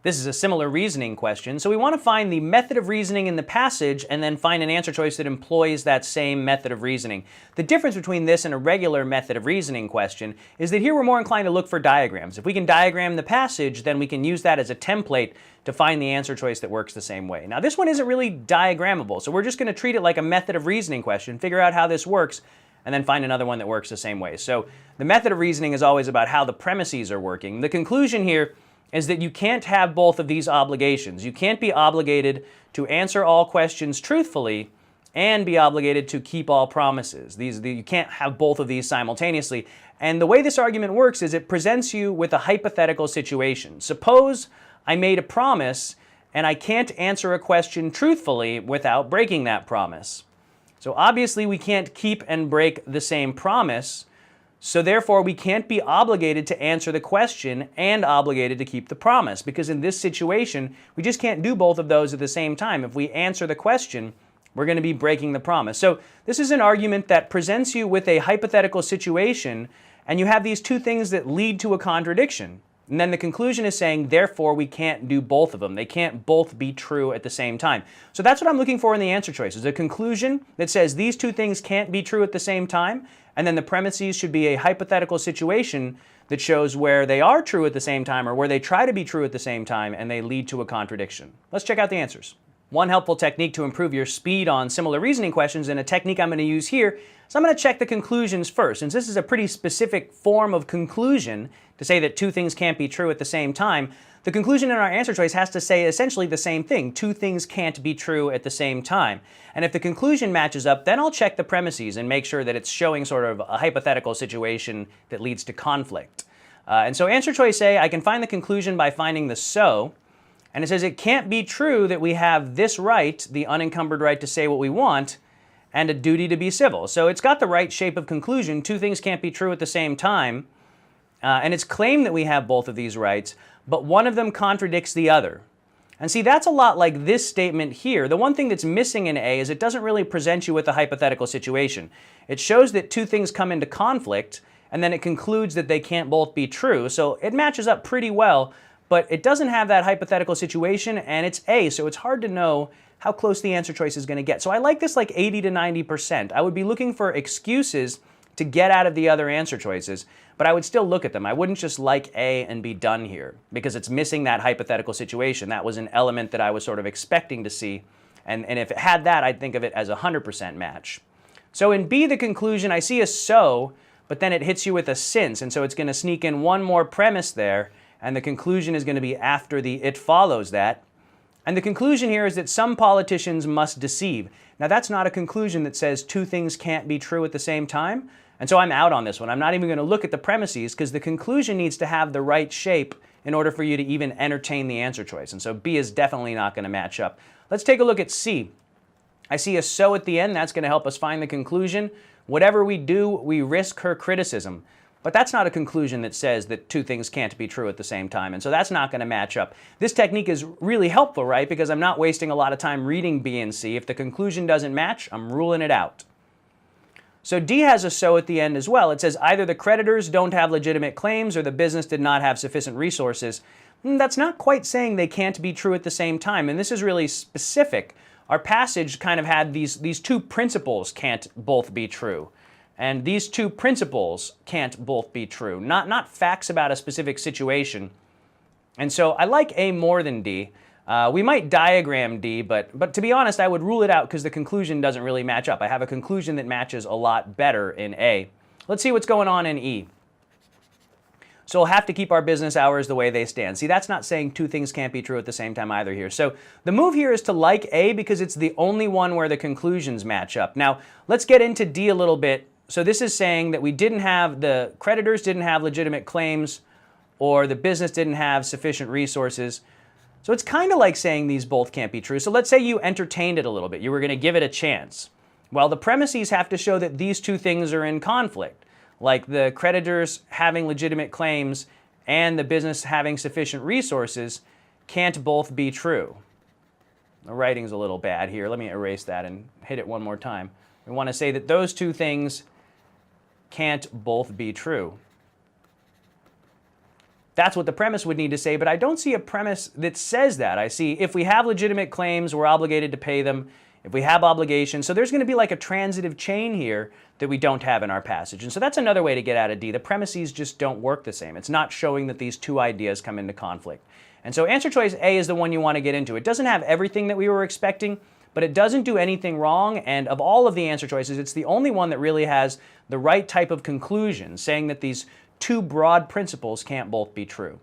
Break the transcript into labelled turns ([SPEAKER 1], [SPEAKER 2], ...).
[SPEAKER 1] This is a similar reasoning question, so we want to find the method of reasoning in the passage and then find an answer choice that employs that same method of reasoning. The difference between this and a regular method of reasoning question is that here we're more inclined to look for diagrams. If we can diagram the passage, then we can use that as a template to find the answer choice that works the same way. Now this one isn't really diagrammable, so we're just going to treat it like a method of reasoning question, figure out how this works, and then find another one that works the same way. So the method of reasoning is always about how the premises are working. The conclusion here is that you can't have both of these obligations. You can't be obligated to answer all questions truthfully and be obligated to keep all promises. You can't have both of these simultaneously. And the way this argument works is it presents you with a hypothetical situation. Suppose I made a promise and I can't answer a question truthfully without breaking that promise. So obviously we can't keep and break the same promise. So therefore, we can't be obligated to answer the question and obligated to keep the promise, because in this situation, we just can't do both of those at the same time. If we answer the question, we're going to be breaking the promise. So this is an argument that presents you with a hypothetical situation, and you have these two things that lead to a contradiction. And then the conclusion is saying, therefore, we can't do both of them. They can't both be true at the same time. So that's what I'm looking for in the answer choice, is a conclusion that says these two things can't be true at the same time, and then the premises should be a hypothetical situation that shows where they are true at the same time or where they try to be true at the same time and they lead to a contradiction. Let's check out the answers. One helpful technique to improve your speed on similar reasoning questions, and a technique I'm going to use here, is I'm going to check the conclusions first. Since this is a pretty specific form of conclusion to say that two things can't be true at the same time, the conclusion in our answer choice has to say essentially the same thing. Two things can't be true at the same time. And if the conclusion matches up, then I'll check the premises and make sure that it's showing sort of a hypothetical situation that leads to conflict. And so answer choice A, I can find the conclusion by finding the so. And it says it can't be true that we have this right, the unencumbered right to say what we want, and a duty to be civil. So it's got the right shape of conclusion. Two things can't be true at the same time. And it's claimed that we have both of these rights, but one of them contradicts the other. And see, that's a lot like this statement here. The one thing that's missing in A is it doesn't really present you with a hypothetical situation. It shows that two things come into conflict, and then it concludes that they can't both be true. So it matches up pretty well, but it doesn't have that hypothetical situation, and it's A, so it's hard to know how close the answer choice is going to get. So I like this like 80 to 90%. I would be looking for excuses to get out of the other answer choices, but I would still look at them. I wouldn't just like A and be done here, because it's missing that hypothetical situation. That was an element that I was sort of expecting to see, and if it had that, I'd think of it as a 100% match. So in B, the conclusion, I see a so, but then it hits you with a since, and so it's going to sneak in one more premise there, and the conclusion is going to be after the it follows that. And the conclusion here is that some politicians must deceive. Now that's not a conclusion that says two things can't be true at the same time, and so I'm out on this one. I'm not even going to look at the premises, because the conclusion needs to have the right shape in order for you to even entertain the answer choice, and so B is definitely not going to match up. Let's take a look at C. I see a so at the end. That's going to help us find the conclusion. Whatever we do, we risk her criticism. But that's not a conclusion that says that two things can't be true at the same time, and so that's not going to match up. This technique is really helpful, right? Because I'm not wasting a lot of time reading B and C. If the conclusion doesn't match, I'm ruling it out. So D has a so at the end as well. It says either the creditors don't have legitimate claims or the business did not have sufficient resources. That's not quite saying they can't be true at the same time, and this is really specific. Our passage kind of had these two principles can't both be true. And these two principles can't both be true, not facts about a specific situation. And so I like A more than D. We might diagram D, but to be honest, I would rule it out because the conclusion doesn't really match up. I have a conclusion that matches a lot better in A. Let's see what's going on in E. So we'll have to keep our business hours the way they stand. See, that's not saying two things can't be true at the same time either here. So the move here is to like A because it's the only one where the conclusions match up. Now, let's get into D a little bit. So this is saying that the creditors didn't have legitimate claims or the business didn't have sufficient resources. So it's kind of like saying these both can't be true. So let's say you entertained it a little bit. You were going to give it a chance. Well, the premises have to show that these two things are in conflict, like the creditors having legitimate claims and the business having sufficient resources can't both be true. The writing's a little bad here. Let me erase that and hit it one more time. We want to say that those two things can't both be true. That's what the premise would need to say, but I don't see a premise that says that. I see if we have legitimate claims, we're obligated to pay them. If we have obligations, so there's going to be like a transitive chain here that we don't have in our passage. And so that's another way to get out of D. The premises just don't work the same. It's not showing that these two ideas come into conflict. And so answer choice A is the one you want to get into. It doesn't have everything that we were expecting, but it doesn't do anything wrong. And of all of the answer choices, it's the only one that really has the right type of conclusion, saying that these two broad principles can't both be true.